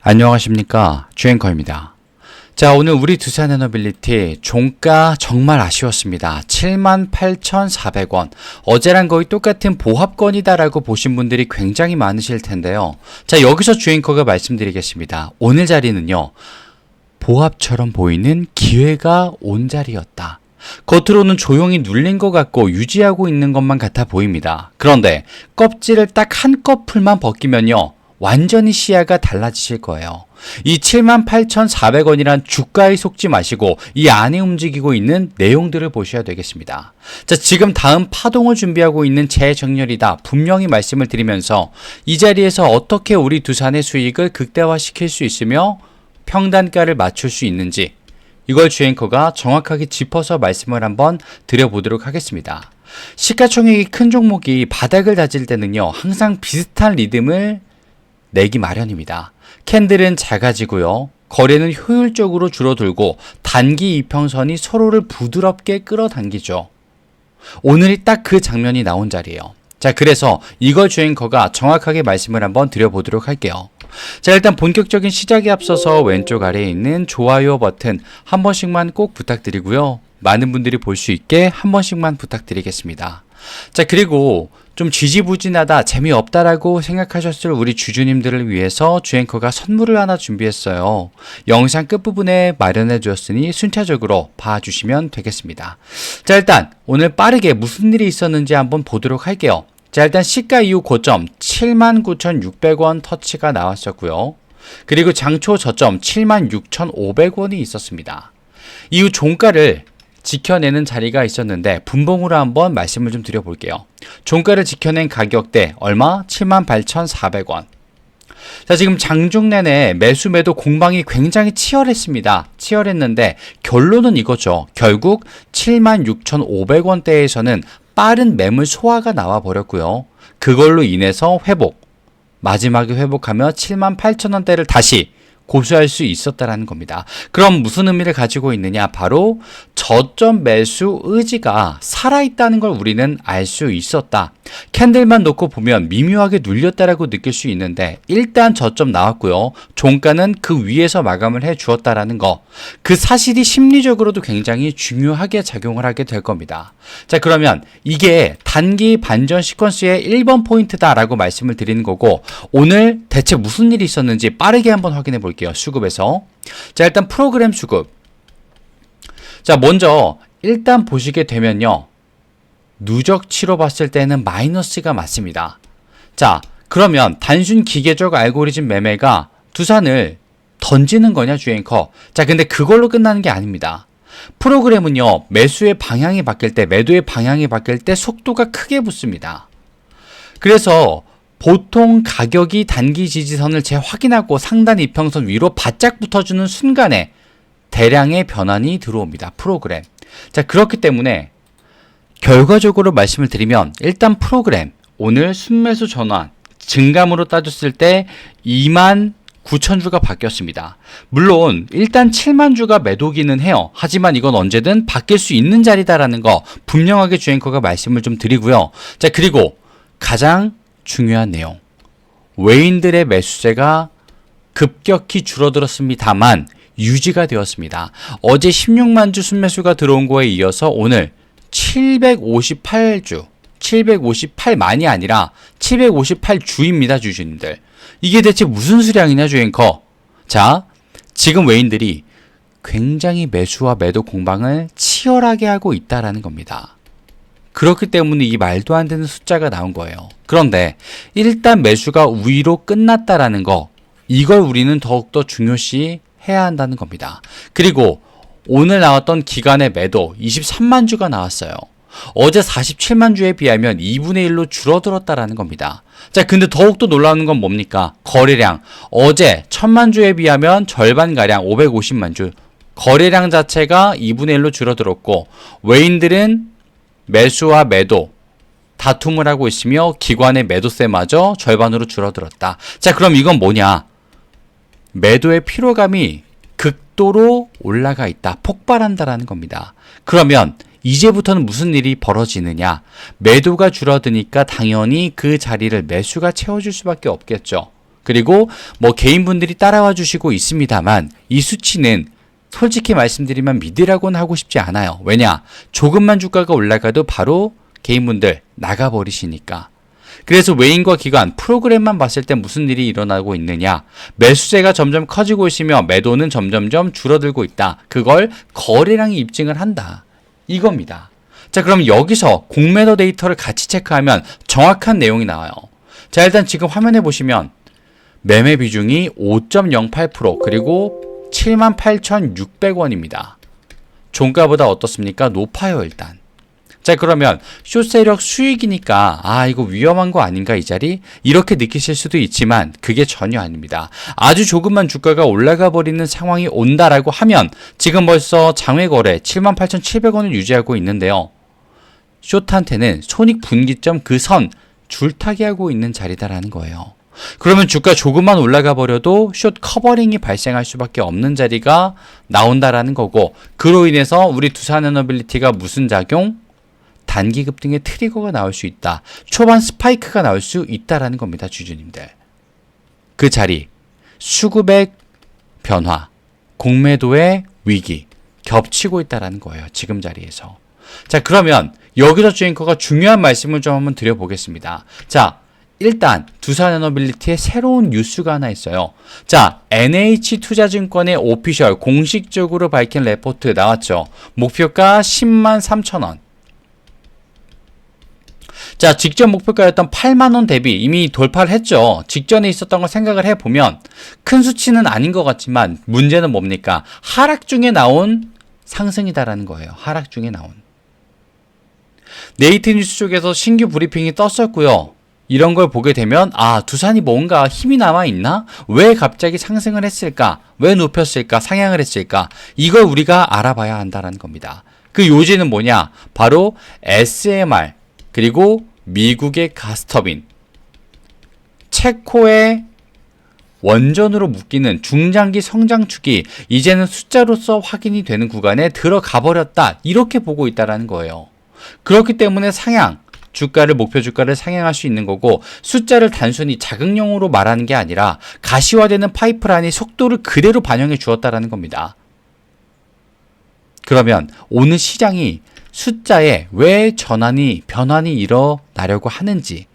안녕하십니까, 주앵커입니다. 자, 오늘 우리 두산에너빌리티 종가 정말 아쉬웠습니다. 78,400원. 어제랑 거의 똑같은 보합권이다라고 보신 분들이 굉장히 많으실 텐데요. 자, 여기서 주앵커가 말씀드리겠습니다. 오늘 자리는요, 보합처럼 보이는 기회가 온 자리였다. 겉으로는 조용히 눌린 것 같고 유지하고 있는 것만 같아 보입니다. 그런데 껍질을 딱 한꺼풀만 벗기면요, 완전히 시야가 달라지실 거예요. 이 78,400원이란 주가에 속지 마시고 이 안에 움직이고 있는 내용들을 보셔야 되겠습니다. 자, 지금 다음 파동을 준비하고 있는 재정렬이다. 분명히 말씀을 드리면서 이 자리에서 어떻게 우리 두산의 수익을 극대화시킬 수 있으며 평단가를 맞출 수 있는지, 이걸 주앵커가 정확하게 짚어서 말씀을 한번 드려보도록 하겠습니다. 시가총액이 큰 종목이 바닥을 다질 때는요, 항상 비슷한 리듬을 내기 마련입니다. 캔들은 작아지고요, 거래는 효율적으로 줄어들고 단기 이평선이 서로를 부드럽게 끌어당기죠. 오늘이 딱 그 장면이 나온 자리예요. 자, 그래서 이걸 주앵커가 정확하게 말씀을 한번 드려보도록 할게요. 자, 일단 본격적인 시작에 앞서서 왼쪽 아래에 있는 좋아요 버튼 한 번씩만 꼭 부탁드리고요, 많은 분들이 볼 수 있게 한 번씩만 부탁드리겠습니다. 자, 그리고 좀 지지부진하다, 재미없다라고 생각하셨을 우리 주주님들을 위해서 주앵커가 선물을 하나 준비했어요. 영상 끝부분에 마련해 주었으니 순차적으로 봐주시면 되겠습니다. 자, 일단 오늘 빠르게 무슨 일이 있었는지 한번 보도록 할게요. 자, 일단 시가 이후 고점 79,600원 터치가 나왔었고요. 그리고 장초 저점 76,500원이 있었습니다. 이후 종가를 지켜내는 자리가 있었는데 분봉으로 한번 말씀을 좀 드려볼게요. 종가를 지켜낸 가격대 얼마? 78,400원. 자, 지금 장중 내내 매수 매도 공방이 굉장히 치열했습니다. 치열했는데 결론은 이거죠. 결국 76,500원대에서는 빠른 매물 소화가 나와 버렸고요. 그걸로 인해서 회복, 마지막에 회복하며 78,000원대를 다시 고수할 수 있었다라는 겁니다. 그럼 무슨 의미를 가지고 있느냐? 바로 저점 매수 의지가 살아있다는 걸 우리는 알 수 있었다. 캔들만 놓고 보면 미묘하게 눌렸다라고 느낄 수 있는데 일단 저점 나왔고요. 종가는 그 위에서 마감을 해 주었다라는 거. 그 사실이 심리적으로도 굉장히 중요하게 작용을 하게 될 겁니다. 자, 그러면 이게 단기 반전 시퀀스의 1번 포인트다라고 말씀을 드리는 거고, 오늘 대체 무슨 일이 있었는지 빠르게 한번 확인해 볼게요. 수급에서. 자, 일단 프로그램 수급. 자, 먼저 일단 보시게 되면요, 누적치로 봤을 때는 마이너스가 맞습니다. 자, 그러면 단순 기계적 알고리즘 매매가 두산을 던지는 거냐, 주앵커? 자, 근데 그걸로 끝나는 게 아닙니다. 프로그램은요, 매수의 방향이 바뀔 때, 매도의 방향이 바뀔 때 속도가 크게 붙습니다. 그래서 보통 가격이 단기 지지선을 재확인하고 상단 이평선 위로 바짝 붙어주는 순간에 대량의 변환이 들어옵니다. 프로그램. 자, 그렇기 때문에 결과적으로 말씀을 드리면 일단 프로그램 오늘 순매수 전환 증감으로 따졌을 때 29,000주가 바뀌었습니다. 물론 일단 70,000주가 매도기는 해요. 하지만 이건 언제든 바뀔 수 있는 자리다라는 거 분명하게 주앵커가 말씀을 좀 드리고요. 자, 그리고 가장 중요한 내용, 외인들의 매수세가 급격히 줄어들었습니다만 유지가 되었습니다. 어제 16만 주 순매수가 들어온 거에 이어서 오늘 758주, 758만이 아니라 758주입니다, 주주님들. 이게 대체 무슨 수량이냐, 주앵커? 자, 지금 외인들이 굉장히 매수와 매도 공방을 치열하게 하고 있다라는 겁니다. 그렇기 때문에 이 말도 안 되는 숫자가 나온 거예요. 그런데 일단 매수가 위로 끝났다라는 거, 이걸 우리는 더욱더 중요시 해야 한다는 겁니다. 그리고 오늘 나왔던 기간의 매도 23만 주가 나왔어요. 어제 47만 주에 비하면 2분의 1로 줄어들었다라는 겁니다. 자, 근데 더욱더 놀라운 건 뭡니까? 거래량. 어제 1000만 주에 비하면 절반가량 550만 주. 거래량 자체가 2분의 1로 줄어들었고, 외인들은 매수와 매도 다툼을 하고 있으며 기관의 매도세마저 절반으로 줄어들었다. 자, 그럼 이건 뭐냐? 매도의 피로감이 극도로 올라가 있다, 폭발한다라는 겁니다. 그러면 이제부터는 무슨 일이 벌어지느냐? 매도가 줄어드니까 당연히 그 자리를 매수가 채워줄 수밖에 없겠죠. 그리고 뭐 개인분들이 따라와 주시고 있습니다만 이 수치는 솔직히 말씀드리면 믿으라고는 하고 싶지 않아요. 왜냐? 조금만 주가가 올라가도 바로 개인분들 나가버리시니까. 그래서 외인과 기관, 프로그램만 봤을 때 무슨 일이 일어나고 있느냐? 매수세가 점점 커지고 있으며 매도는 점점점 줄어들고 있다. 그걸 거래량이 입증을 한다. 이겁니다. 자, 그럼 여기서 공매도 데이터를 같이 체크하면 정확한 내용이 나와요. 자, 일단 지금 화면에 보시면 매매 비중이 5.08% 그리고 78,600원입니다. 종가보다 어떻습니까? 높아요, 일단. 자, 그러면 숏세력 수익이니까 이거 위험한 거 아닌가 이 자리? 이렇게 느끼실 수도 있지만 그게 전혀 아닙니다. 아주 조금만 주가가 올라가 버리는 상황이 온다라고 하면 지금 벌써 장외 거래 78,700원을 유지하고 있는데요. 숏한테는 손익 분기점 그 선 줄타기 하고 있는 자리다라는 거예요. 그러면 주가 조금만 올라가 버려도 숏 커버링이 발생할 수밖에 없는 자리가 나온다라는 거고, 그로 인해서 우리 두산에너빌리티가 무슨 작용? 단기 급등의 트리거가 나올 수 있다. 초반 스파이크가 나올 수 있다라는 겁니다, 주주님들. 그 자리, 수급의 변화, 공매도의 위기 겹치고 있다라는 거예요, 지금 자리에서. 자, 그러면 여기서 주앵커가 중요한 말씀을 좀 한번 드려보겠습니다. 자, 일단 두산에너빌리티의 새로운 뉴스가 하나 있어요. 자, NH투자증권의 오피셜 공식적으로 밝힌 레포트 나왔죠. 목표가 103,000원. 자, 직전 목표가였던 8만원 대비 이미 돌파를 했죠. 직전에 있었던 걸 생각을 해보면 큰 수치는 아닌 것 같지만 문제는 뭡니까? 하락 중에 나온 상승이다라는 거예요. 하락 중에 나온. 네이트뉴스 쪽에서 신규 브리핑이 떴었고요. 이런 걸 보게 되면 두산이 뭔가 힘이 남아있나? 왜 갑자기 상승을 했을까? 왜 높였을까? 상향을 했을까? 이걸 우리가 알아봐야 한다는 겁니다. 그 요지는 뭐냐? 바로 SMR 그리고 미국의 가스터빈, 체코의 원전으로 묶이는 중장기 성장축이 이제는 숫자로서 확인이 되는 구간에 들어가 버렸다. 이렇게 보고 있다는 거예요. 그렇기 때문에 상향, 목표 주가를 상향할 수 있는 거고, 숫자를 단순히 자극용으로 말하는 게 아니라 가시화되는 파이프라인의 속도를 그대로 반영해 주었다는 겁니다. 그러면 오늘 시장이 숫자에 왜 변환이 일어나려고 하는지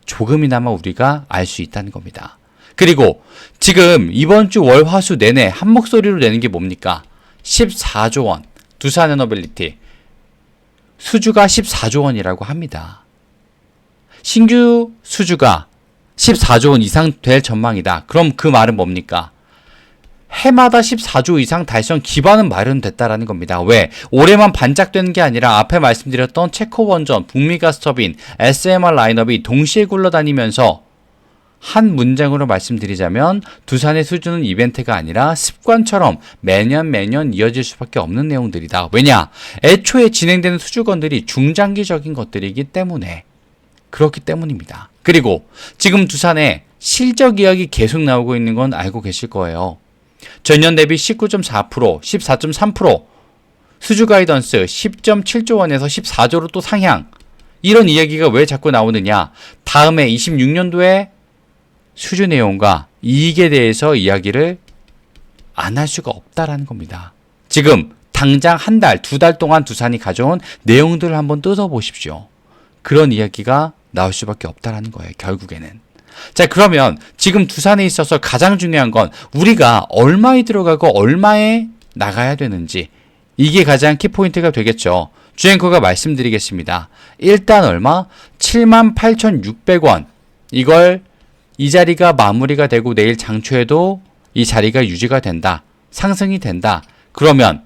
조금이나마 우리가 알 수 있다는 겁니다. 그리고 지금 이번 주 월, 화, 수 내내 한 목소리로 내는 게 뭡니까? 14조 원, 두산에너빌리티. 수주가 14조 원이라고 합니다. 신규 수주가 14조 원 이상 될 전망이다. 그럼 그 말은 뭡니까? 해마다 14조 이상 달성 기반은 마련됐다라는 겁니다. 왜? 올해만 반짝되는 게 아니라 앞에 말씀드렸던 체코 원전, 북미 가스터빈, SMR 라인업이 동시에 굴러다니면서 한 문장으로 말씀드리자면 두산의 수주는 이벤트가 아니라 습관처럼 매년 이어질 수밖에 없는 내용들이다. 왜냐? 애초에 진행되는 수주건들이 중장기적인 것들이기 때문에 그렇기 때문입니다. 그리고 지금 두산의 실적 이야기 계속 나오고 있는 건 알고 계실 거예요. 전년 대비 19.4%, 14.3%, 수주 가이던스 10.7조 원에서 14조로 또 상향. 이런 이야기가 왜 자꾸 나오느냐? 다음에 26년도에 수주 내용과 이익에 대해서 이야기를 안 할 수가 없다라는 겁니다. 지금 당장 한 달, 두 달 동안 두산이 가져온 내용들을 한번 뜯어보십시오. 그런 이야기가 나올 수밖에 없다라는 거예요, 결국에는. 자, 그러면 지금 두산에 있어서 가장 중요한 건 우리가 얼마에 들어가고 얼마에 나가야 되는지, 이게 가장 키포인트가 되겠죠. 주앵커가 말씀드리겠습니다. 일단 얼마? 78,600원. 이 자리가 마무리가 되고 내일 장초에도 이 자리가 유지가 된다. 상승이 된다. 그러면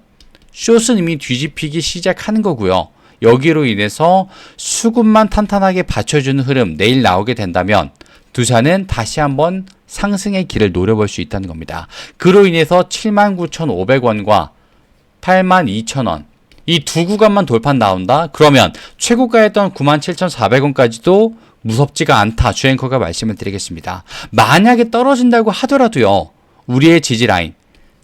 숏은 이미 뒤집히기 시작하는 거고요. 여기로 인해서 수급만 탄탄하게 받쳐주는 흐름 내일 나오게 된다면 두산은 다시 한번 상승의 길을 노려볼 수 있다는 겁니다. 그로 인해서 79,500원과 82,000원 이 두 구간만 돌판 나온다? 그러면 최고가였던 97,400원까지도 무섭지가 않다. 주앵커가 말씀을 드리겠습니다. 만약에 떨어진다고 하더라도요. 우리의 지지라인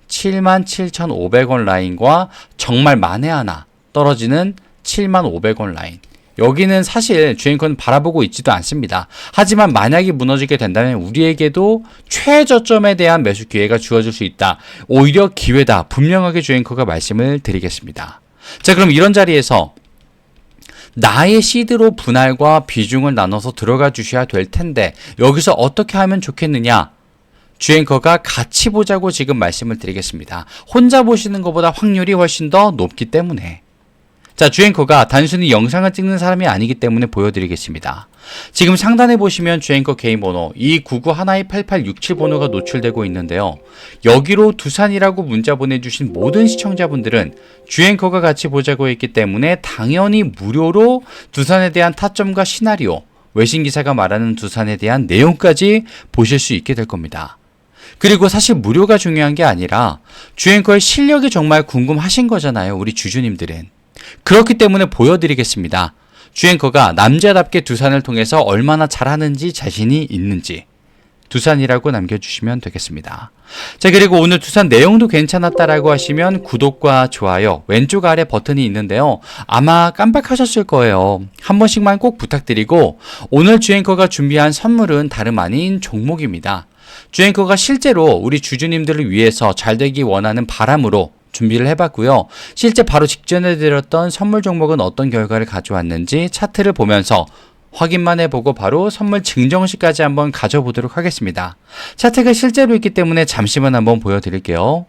77,500원 라인과 정말 만에 하나 떨어지는 75,000원 라인, 여기는 사실 주앵커는 바라보고 있지도 않습니다. 하지만 만약에 무너지게 된다면 우리에게도 최저점에 대한 매수 기회가 주어질 수 있다. 오히려 기회다. 분명하게 주앵커가 말씀을 드리겠습니다. 자, 그럼 이런 자리에서 나의 시드로 분할과 비중을 나눠서 들어가 주셔야 될 텐데 여기서 어떻게 하면 좋겠느냐? 주앵커가 같이 보자고 지금 말씀을 드리겠습니다. 혼자 보시는 것보다 확률이 훨씬 더 높기 때문에. 자, 주앵커가 단순히 영상을 찍는 사람이 아니기 때문에 보여드리겠습니다. 지금 상단에 보시면 주앵커 개인 번호 299128867 번호가 노출되고 있는데요. 여기로 두산이라고 문자 보내주신 모든 시청자분들은 주앵커가 같이 보자고 했기 때문에 당연히 무료로 두산에 대한 타점과 시나리오, 외신기사가 말하는 두산에 대한 내용까지 보실 수 있게 될 겁니다. 그리고 사실 무료가 중요한 게 아니라 주앵커의 실력이 정말 궁금하신 거잖아요. 우리 주주님들은. 그렇기 때문에 보여드리겠습니다. 주앵커가 남자답게 두산을 통해서 얼마나 잘하는지 자신이 있는지 두산이라고 남겨주시면 되겠습니다. 자, 그리고 오늘 두산 내용도 괜찮았다라고 하시면 구독과 좋아요 왼쪽 아래 버튼이 있는데요. 아마 깜빡하셨을 거예요. 한 번씩만 꼭 부탁드리고 오늘 주앵커가 준비한 선물은 다름 아닌 종목입니다. 주앵커가 실제로 우리 주주님들을 위해서 잘 되기 원하는 바람으로 준비를 해봤고요. 실제 바로 직전에 드렸던 선물 종목은 어떤 결과를 가져왔는지 차트를 보면서 확인만 해보고 바로 선물 증정시까지 한번 가져보도록 하겠습니다. 차트가 실제로 있기 때문에 잠시만 한번 보여드릴게요.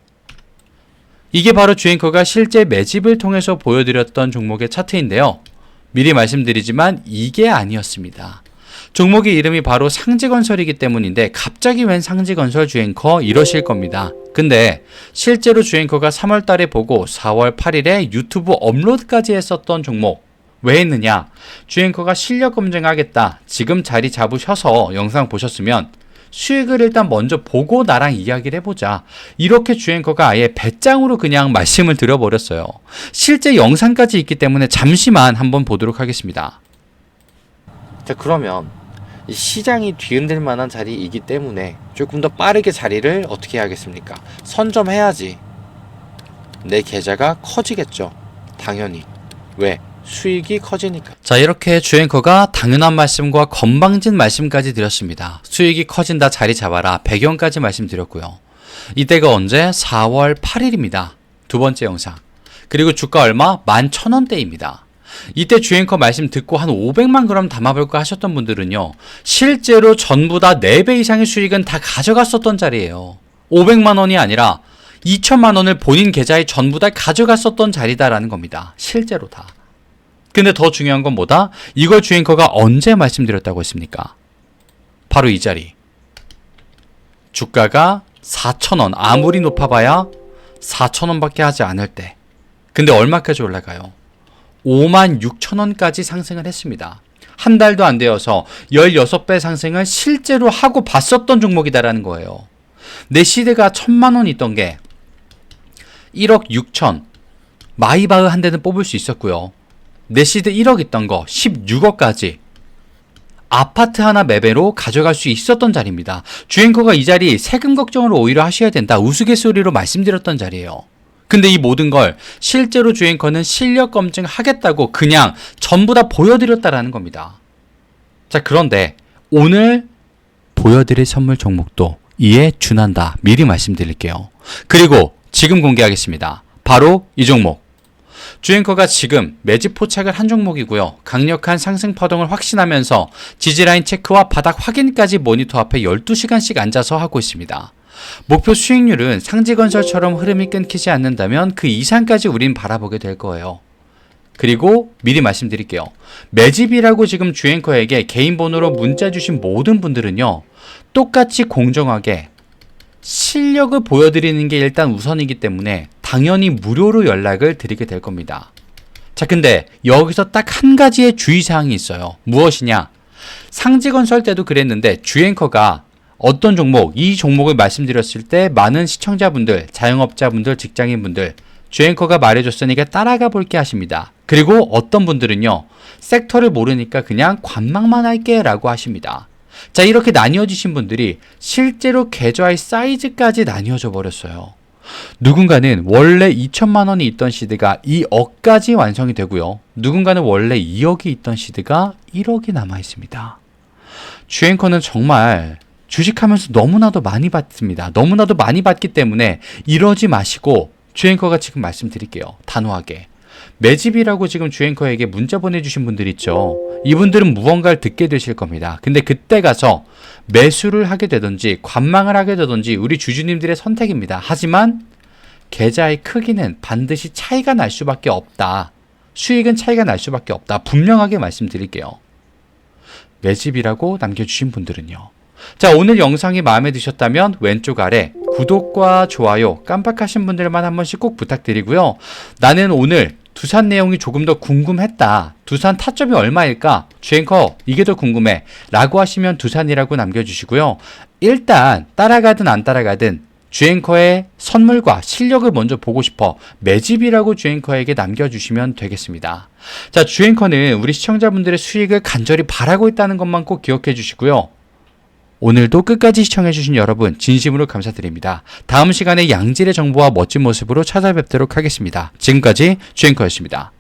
이게 바로 주앵커가 실제 매집을 통해서 보여드렸던 종목의 차트인데요. 미리 말씀드리지만 이게 아니었습니다. 종목의 이름이 바로 상지건설이기 때문인데 갑자기 웬 상지건설 주앵커 이러실 겁니다. 근데 실제로 주앵커가 3월 달에 보고 4월 8일에 유튜브 업로드까지 했었던 종목 왜 했느냐? 주앵커가 실력 검증하겠다. 지금 자리 잡으셔서 영상 보셨으면 수익을 일단 먼저 보고 나랑 이야기를 해보자. 이렇게 주앵커가 아예 배짱으로 그냥 말씀을 드려버렸어요. 실제 영상까지 있기 때문에 잠시만 한번 보도록 하겠습니다. 자, 그러면 이 시장이 뒤흔들 만한 자리이기 때문에 조금 더 빠르게 자리를 어떻게 해야겠습니까? 선점해야지 내 계좌가 커지겠죠. 당연히. 왜? 수익이 커지니까. 자, 이렇게 주앵커가 당연한 말씀과 건방진 말씀까지 드렸습니다. 수익이 커진다, 자리 잡아라, 배경까지 말씀드렸고요. 이때가 언제? 4월 8일입니다. 두 번째 영상. 그리고 주가 얼마? 11,000원대입니다. 이때 주앵커 말씀 듣고 한 500만 그럼 담아볼까 하셨던 분들은요, 실제로 전부 다 4배 이상의 수익은 다 가져갔었던 자리예요. 500만 원이 아니라 2천만 원을 본인 계좌에 전부 다 가져갔었던 자리다라는 겁니다. 실제로 다. 근데 더 중요한 건 뭐다? 이걸 주앵커가 언제 말씀드렸다고 했습니까? 바로 이 자리. 주가가 4,000원, 아무리 높아봐야 4,000원밖에 하지 않을 때. 근데 얼마까지 올라가요? 56,000원까지 상승을 했습니다. 한 달도 안 되어서 16배 상승을 실제로 하고 봤었던 종목이다라는 거예요. 내 시드가 1,000만 원 있던 게 1억 6천, 마이바흐 한 대는 뽑을 수 있었고요. 내 시드 1억 있던 거 16억까지 아파트 하나 매매로 가져갈 수 있었던 자리입니다. 주앵커가 이 자리 세금 걱정을 오히려 하셔야 된다, 우스갯소리로 말씀드렸던 자리예요. 근데 이 모든 걸 실제로 주앵커는 실력 검증하겠다고 그냥 전부 다 보여드렸다라는 겁니다. 자, 그런데 오늘 보여드릴 선물 종목도 이에 준한다, 미리 말씀드릴게요. 그리고 지금 공개하겠습니다. 바로 이 종목. 주앵커가 지금 매집 포착을 한 종목이고요. 강력한 상승 파동을 확신하면서 지지라인 체크와 바닥 확인까지 모니터 앞에 12시간씩 앉아서 하고 있습니다. 목표 수익률은 상지건설처럼 흐름이 끊기지 않는다면 그 이상까지 우린 바라보게 될 거예요. 그리고 미리 말씀드릴게요. 매집이라고 지금 주앵커에게 개인 번호로 문자 주신 모든 분들은요, 똑같이 공정하게 실력을 보여드리는 게 일단 우선이기 때문에 당연히 무료로 연락을 드리게 될 겁니다. 자, 근데 여기서 딱 한 가지의 주의사항이 있어요. 무엇이냐? 상지건설 때도 그랬는데 주앵커가 어떤 종목, 이 종목을 말씀드렸을 때 많은 시청자분들, 자영업자분들, 직장인분들 주앵커가 말해줬으니까 따라가 볼게 하십니다. 그리고 어떤 분들은요, 섹터를 모르니까 그냥 관망만 할게 라고 하십니다. 자, 이렇게 나뉘어지신 분들이 실제로 계좌의 사이즈까지 나뉘어져 버렸어요. 누군가는 원래 2천만 원이 있던 시드가 2억까지 완성이 되고요. 누군가는 원래 2억이 있던 시드가 1억이 남아 있습니다. 주앵커는 정말 주식하면서 너무나도 많이 받습니다. 너무나도 많이 받기 때문에 이러지 마시고 주앵커가 지금 말씀드릴게요. 단호하게. 매집이라고 지금 주앵커에게 문자 보내주신 분들 있죠. 이분들은 무언가를 듣게 되실 겁니다. 근데 그때 가서 매수를 하게 되든지 관망을 하게 되든지 우리 주주님들의 선택입니다. 하지만 계좌의 크기는 반드시 차이가 날 수밖에 없다. 수익은 차이가 날 수밖에 없다. 분명하게 말씀드릴게요. 매집이라고 남겨주신 분들은요. 자, 오늘 영상이 마음에 드셨다면 왼쪽 아래 구독과 좋아요 깜빡하신 분들만 한 번씩 꼭 부탁드리고요. 나는 오늘 두산 내용이 조금 더 궁금했다. 두산 타점이 얼마일까? 주앵커 이게 더 궁금해 라고 하시면 두산이라고 남겨주시고요. 일단 따라가든 안 따라가든 주앵커의 선물과 실력을 먼저 보고 싶어 매집이라고 주앵커에게 남겨주시면 되겠습니다. 자, 주앵커는 우리 시청자분들의 수익을 간절히 바라고 있다는 것만 꼭 기억해 주시고요. 오늘도 끝까지 시청해주신 여러분 진심으로 감사드립니다. 다음 시간에 양질의 정보와 멋진 모습으로 찾아뵙도록 하겠습니다. 지금까지 주앵커였습니다.